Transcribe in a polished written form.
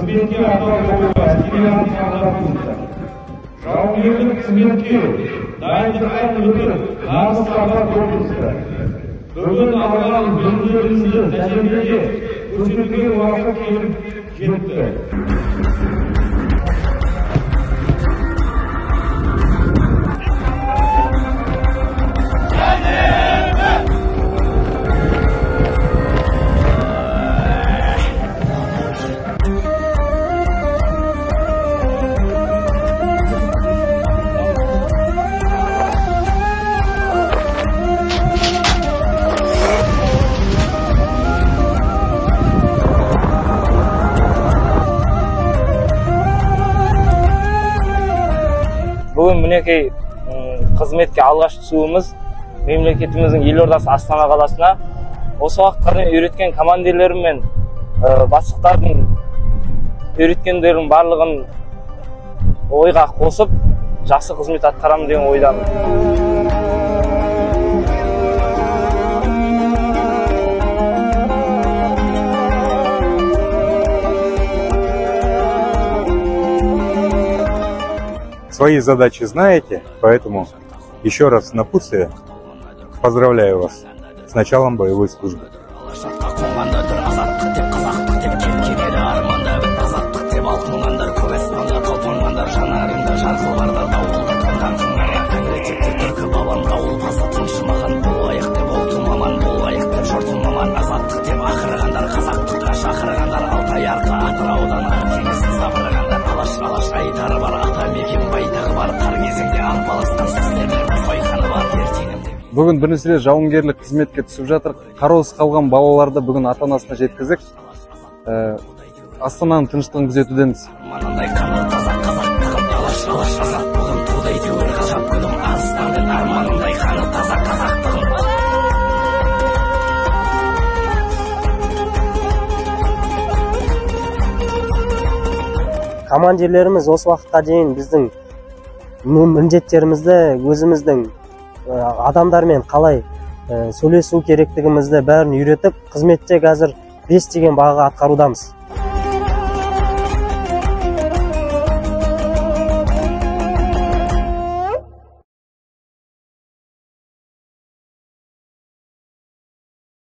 қызметке адал болуға әскери ант жауынгерлік қызметке дайындықтан өтіп нағыз сапар болдыңыздар. Бүгін алған білімдеріңізді тәжірибеге көрсетуге уақыт келіп жетті. Бүгін мінекей қызметке алғаш түсуіміз мемлекетіміздің елордасы Астана қаласына. Осы уақытқа үйреткен командирлерім мен бастықтардың үйреткендерінің барлығын ойға қосып, жақсы қызмет атқарамын деген ойдамын. Свои задачи знаете, поэтому еще раз в напутствие поздравляю вас с началом боевой службы. Бүгін бірінші рет жауынгерлік қызметке түсіп жатыр. Қараусыз қалған балаларды бүгін ата-анасына жеткізіп, Астананың тыныштығын күзетудеміз. Командирлеріміз осы уақытқа дейін біздің міндеттерімізді, өзіміздің адамдармен қалай сөйлесу керектігімізді бәрін үйретіп, қызметте қазір 5 деген баға атқарудамыз.